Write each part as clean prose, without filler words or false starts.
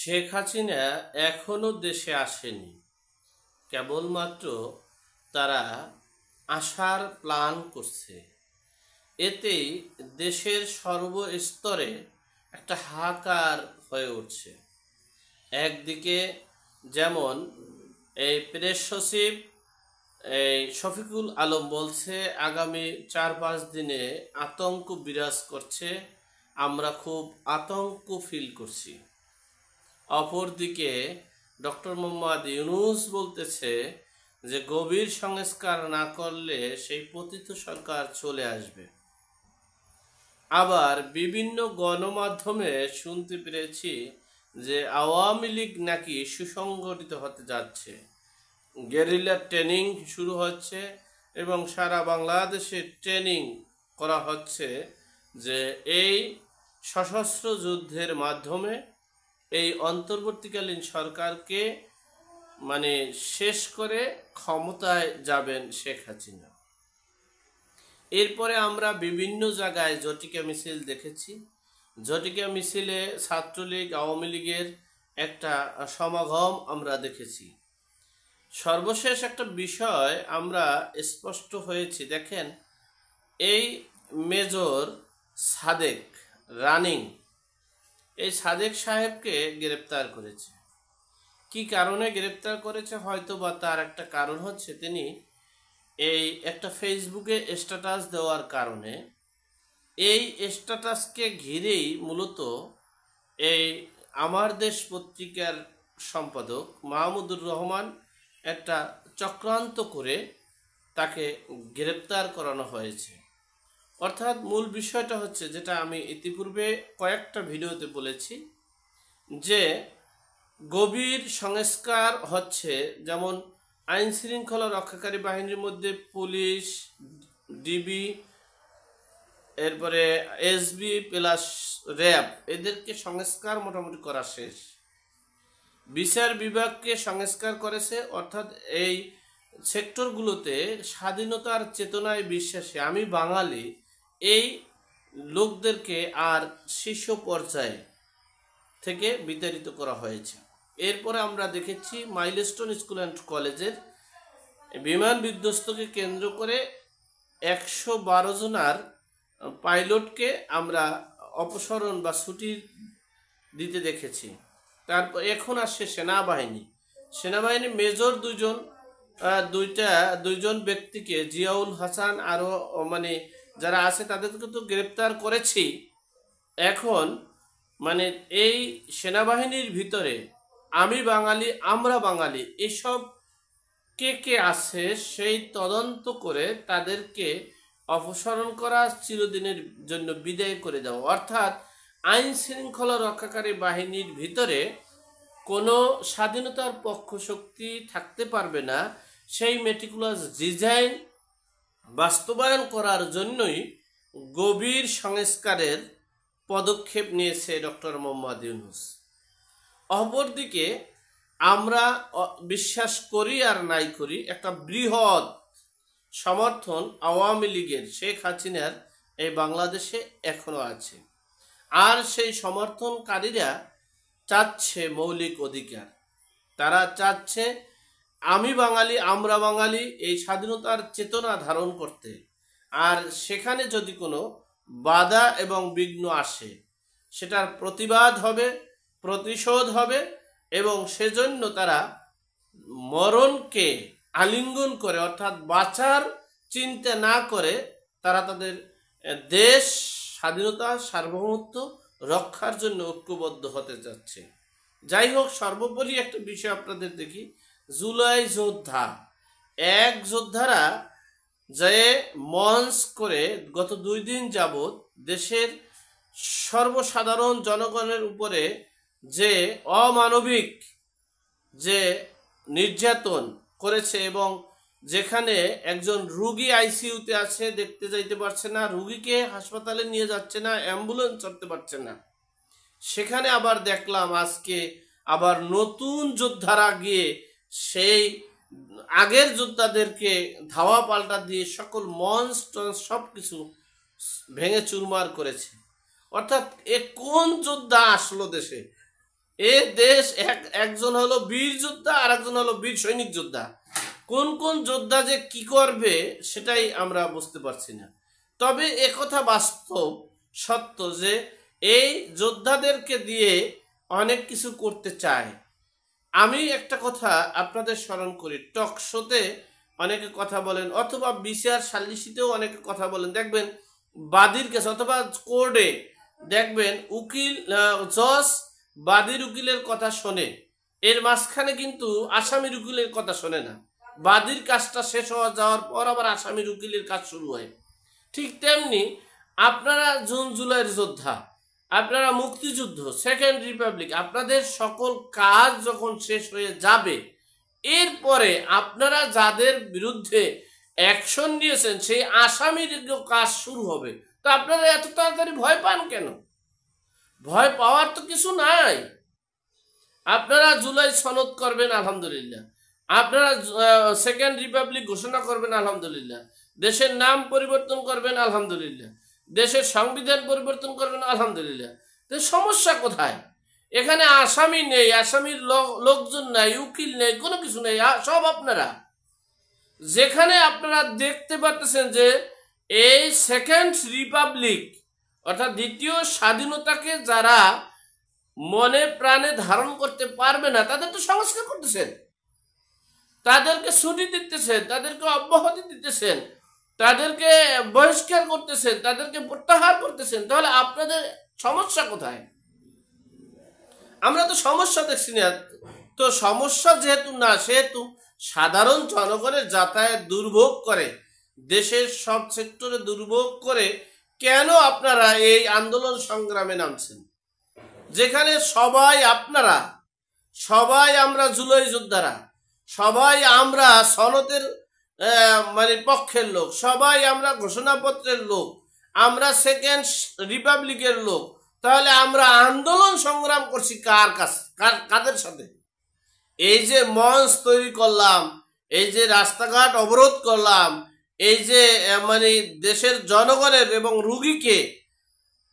শেখ হাসিনা এখনো দেশে আসেনি, কেবলমাত্র তারা আসার প্ল্যান করছে। এতেই দেশের সর্বস্তরে একটা হাহাকার হয়ে উঠছে। একদিকে যেমন এই প্রেস সচিব শফিকুল আলম বলছে আগামী 4-5 দিনে আতঙ্ক বিরাজ করছে, আমরা খুব আতঙ্ক ফিল করছি। অপরদিকে ডক্টর মোহাম্মদ ইউনূস বলতেছে যে গভীর সংস্কার না করলে সেই পতিত সরকার চলে আসবে। আবার বিভিন্ন গণমাধ্যমে শুনতে পেরেছি যে আওয়ামী লীগ নাকি সুসংগঠিত হতে যাচ্ছে, গেরিলা ট্রেনিং শুরু হচ্ছে এবং সারা বাংলাদেশে ট্রেনিং করা হচ্ছে যে এই সশস্ত্র যুদ্ধের মাধ্যমে এই অন্তর্বর্তীকালীন সরকারকে শেষ করে ক্ষমতায় যাবেন শেখ হাসিনা। এরপরে আমরা বিভিন্ন জায়গায় ঝটিকা মিছিল দেখেছি। ঝটিকা মিছিলে ছাত্রলীগ আওয়ামী লীগের একটা সমাগম আমরা দেখেছি। সর্বশেষ একটা বিষয় আমরা স্পষ্ট হয়েছি, দেখেন এই মেজর সাদেক রানিং, এই সাদেক সাহেবকে গ্রেপ্তার করেছে। কি কারণে গ্রেপ্তার করেছে? হয়তো বা তার একটা কারণ হচ্ছে তিনি এই একটা ফেসবুকে স্ট্যাটাস দেওয়ার কারণে। এই স্ট্যাটাসকে ঘিরেই মূলত এই আমার দেশ পত্রিকার সম্পাদক মাহমুদুর রহমান একটা চক্রান্ত করে তাকে গ্রেপ্তার করানো হয়েছে। অর্থাৎ মূল বিষয়টা হচ্ছে, যেটা আমি ইতিপূর্বে কয়েকটা ভিডিওতে বলেছি, যে গভীর সংস্কার হচ্ছে। যেমন আইন শৃঙ্খলা রক্ষাকারী বাহিনীর মধ্যে পুলিশ, ডিবি, এরপরে এসবি প্লাস র্যাব, এদেরকে সংস্কার মোটামুটি করা শেষ। বিচার বিভাগকে সংস্কার করেছে, অর্থাৎ এই সেক্টরগুলোতে স্বাধীনতার চেতনায় বিশ্বাসী আমি বাঙালি এই লোকদেরকে আর শীর্ষ পর্যায়ে থেকে বিতাড়িত করা হয়েছে। এরপরে আমরা দেখেছি মাইলস্টোন স্কুল অ্যান্ড কলেজের বিমান বিধ্বস্তকে কেন্দ্র করে 112 জনার পাইলটকে আমরা অপসারণ বা ছুটি দিতে দেখেছি। তারপর এখন আসছে সেনাবাহিনী মেজর দুইজন ব্যক্তিকে, জিয়াউল হাসান আরও যারা আছে তাদেরকে তো গ্রেপ্তার করেছি। এখন এই সেনাবাহিনীর ভিতরে আমি বাঙালি আমরা বাঙালি এসব কে আছে সেই তদন্ত করে তাদেরকে অপসারণ করা, চিরদিনের জন্য বিদায় করে দেওয়া। অর্থাৎ আইন শৃঙ্খলা রক্ষাকারী বাহিনীর ভিতরে কোনো স্বাধীনতার পক্ষ শক্তি থাকতে পারবে না, সেই মেটিকুলাস ডিজাইন বাস্তবায়ন করার জন্যই গভীর সংস্কারের পদক্ষেপ নিয়েছে ডক্টর মোহাম্মদ ইউনূস। অপরদিকে আমরা বিশ্বাস করি আর নাই করি, একটা বৃহৎ সমর্থন আওয়ামী লীগের শেখ হাসিনার এই বাংলাদেশে এখনো আছে। আর সেই সমর্থনকারীরা চাচ্ছে মৌলিক অধিকার। তারা চাচ্ছে আমি বাঙালি আমরা বাঙালি এই স্বাধীনতার চেতনা ধারণ করতে। আর সেখানে যদি কোনো বাধা এবং বিঘ্ন আসে, সেটার প্রতিবাদ হবে, প্রতিশোধ হবে, এবং সেজন্য তারা মরণকে আলিঙ্গন করে, অর্থাৎ বাঁচার চিন্তা না করে তারা তাদের দেশ স্বাধীনতা সার্বভৌমত্ব রক্ষার জন্য ঐক্যবদ্ধ হতে যাচ্ছে। যাই হোক, সর্বোপরি একটা বিষয় আপনাদের দেখি, জুলাই যোদ্ধা যোদ্ধারা যে মঞ্চ করে গত 2 দিন যাবৎ দেশের সর্বসাধারণ জনগণের উপরে যে অমানবিক যে নির্যাতন করেছে, এবং যেখানে একজন রুগী আইসিইউতে আছে, দেখতে যাইতে পারছে না, রুগীকে হাসপাতালে নিয়ে যাচ্ছে না, অ্যাম্বুলেন্স চড়তে পারছে না, সেখানে আবার দেখলাম আজকে আবার নতুন যোদ্ধারা গিয়ে সেই আগের যোদ্ধাদেরকে ধাওয়া পাল্টা দিয়ে সকল মঞ্চ সব কিছু ভেঙে চুরমার করেছে। অর্থাৎ কোন যোদ্ধা আসলো দেশে? এ দেশ একজন হলো বীর যোদ্ধা আর একজন হলো বীর সৈনিক যোদ্ধা। কোন কোন যোদ্ধা যে কি করবে সেটাই আমরা বুঝতে পারছি না। তবে একথা বাস্তব সত্য যে এই যোদ্ধাদেরকে দিয়ে অনেক কিছু করতে চায়। আমি একটা কথা আপনাদের স্মরণ করি, টক শোতে অনেকে কথা বলেন অথবা বিচার সালিসিতেও অনেকে কথা বলেন, দেখবেন বাদীর কাছে অথবা কোর্টে দেখবেন উকিল জজ বাদীর উকিলের কথা শোনে, এর মাঝখানে কিন্তু আসামির উকিলের কথা শোনে না। বাদীর কাজটা শেষ হওয়া যাওয়ার পর আবার আসামির উকিলের কাজ শুরু হয়। ঠিক তেমনি আপনারা জুন জুলাইয়ের যোদ্ধা, আপনারা মুক্তিযুদ্ধ, সেকেন্ড রিপাবলিক, আপনাদের সকল কাজ যখন শেষ হয়ে যাবে এরপরে আপনারা যাদের বিরুদ্ধে অ্যাকশন নিয়েছেন সেই আসামির কাজ শুরু হবে। তো আপনারা এত তাড়াতাড়ি ভয় পান কেন? ভয় পাওয়ার তো কিছু নাই। আপনারা জুলাই সনদ করবেন আলহামদুলিল্লাহ, আপনারা সেকেন্ড রিপাবলিক ঘোষণা করবেন আলহামদুলিল্লাহ, দেশের নাম পরিবর্তন করবেন আলহামদুলিল্লাহ, দেশের সংবিধান পরিবর্তন করবেন আলহামদুলিল্লাহ। তো সমস্যা কোথায়? এখানে আসামি নেই, আসামির লোকজন নাই, উকিল নেই, কোনো কিছু নেই, সব আপনারা। যেখানে আপনারা দেখতে পাচ্ছেন যে এই সেকেন্ড রিপাবলিক অর্থাৎ দ্বিতীয় স্বাধীনতাকে যারা মনে প্রাণে ধারণ করতে পারবে না তাদের তো সংস্কার করতেছেন, তাদেরকে ছুটি দিতেছেন, তাদেরকে অব্যাহতি দিতেছেন, তাদেরকে বহিষ্কার করতেছেন, তাদেরকে প্রত্যাহার করতেছেন। তাহলে আপনাদের সমস্যা কোথায়? আমরা তো সমস্যা দেখছি না। তো সমস্যা যেহেতু না, সেহেতু সাধারণ জনগণের যাতায়াত দুর্ভোগ করে, দেশের সব সেক্টরে দুর্ভোগ করে কেন আপনারা এই আন্দোলন সংগ্রামে নামছেন? যেখানে সবাই আপনারা, সবাই আমরা জুলাই যোদ্ধারা, সবাই আমরা সনদের মানে পক্ষের লোক, সবাই আমরা ঘোষণাপত্রের লোক, আমরা সেকেন্ড রিপাবলিকের লোক। তাহলে আমরা আন্দোলন সংগ্রাম করছি কাদের সাথে? এই যে মঞ্চ তৈরি করলাম, এই যে রাস্তাঘাট অবরোধ করলাম, এই যে মানে দেশের জনগণের এবং রুগীকে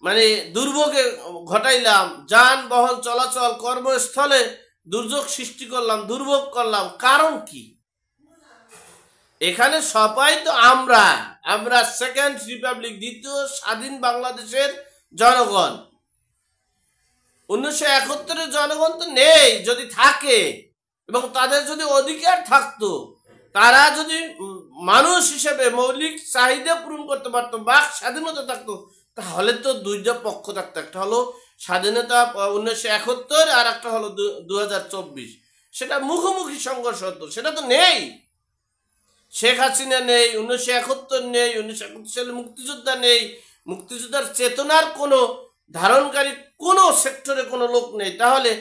মানে দুর্ভোগে ঘটাইলাম, যানবাহন চলাচল কর্মস্থলে দুর্যোগ সৃষ্টি করলাম, দুর্ভোগ করলাম, কারণ কি? এখানে সবাই তো আমরা সেকেন্ড রিপাবলিক, দ্বিতীয় স্বাধীন বাংলাদেশের জনগণ। 1971-এর জনগণ তো নেই। যদি থাকে এবং তাদের যদি অধিকার থাকতো, তারা যদি মানুষ হিসেবে মৌলিক চাহিদা পূরণ করতে পারতো, বাক স্বাধীনতা থাকতো, তাহলে তো দুইটা পক্ষ থাকতো। একটা হলো স্বাধীনতা 1971 আর একটা হলো 2024। সেটা মুখোমুখি সংঘর্ষ হতো, সেটা তো নেই। শেখ হাসিনা নেই, 1971 নেই, 1971 সালে মুক্তিযোদ্ধা নেই, মুক্তিযোদ্ধার চেতনার কোনো ধারণকারী কোনো সেক্টরে কোনো লোক নেই। তাহলে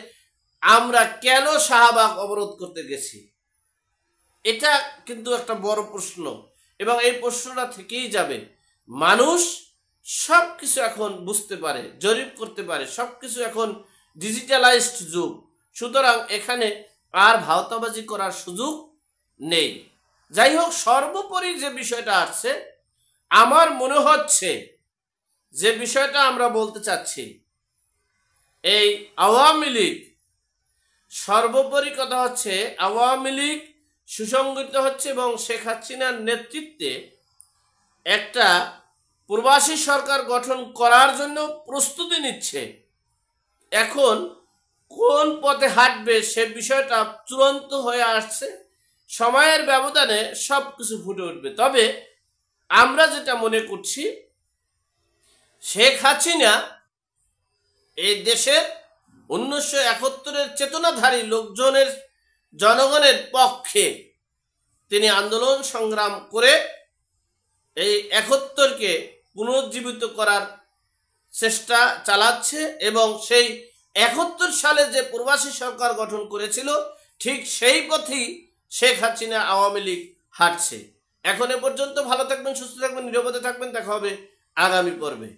আমরা কেন শাহবাগ অবরোধ করতে গেছি? এটা কিন্তু একটা বড় প্রশ্ন এবং এই প্রশ্নটা থেকেই যাবে। মানুষ সব কিছু এখন বুঝতে পারে, জরিপ করতে পারে, সব কিছু এখন ডিজিটালাইজড যুগ। সুতরাং এখানে আর ভাওতাবাজি করার সুযোগ নেই। যাই হোক, সর্বোপরি যে বিষয়টা আসছে, আমার মনে হচ্ছে যে বিষয়টা আমরা বলতে চাচ্ছি, এই আওয়ামী লীগ, সর্বোপরি কথা হচ্ছে আওয়ামী লীগ সুসংগঠিত হচ্ছে এবং শেখ হাসিনার নেতৃত্বে একটা প্রবাসী সরকার গঠন করার জন্য প্রস্তুতি নিচ্ছে। এখন কোন পথে হাঁটবে সে বিষয়টা চূড়ান্ত হয়ে আসছে। সময়ের ব্যবধানে সব কিছু ফুটে উঠবে। তবে আমরা যেটা মনে করছি, শেখ হাসিনা এই দেশের 1971-এর চেতনাধারী লোকজনের, জনগণের পক্ষে তিনি আন্দোলন সংগ্রাম করে এই 71-কে পুনর্জীবিত করার চেষ্টা চালাচ্ছে এবং সেই 71 সালে যে প্রবাসী সরকার গঠন করেছিল ঠিক সেই পথেই শেখ হাসিনা আওয়ামী লীগ হাঁটছে। এখন এ পর্যন্ত ভালো থাকবেন, সুস্থ থাকবেন, নিরাপদে থাকবেন। দেখা হবে আগামী পর্বে।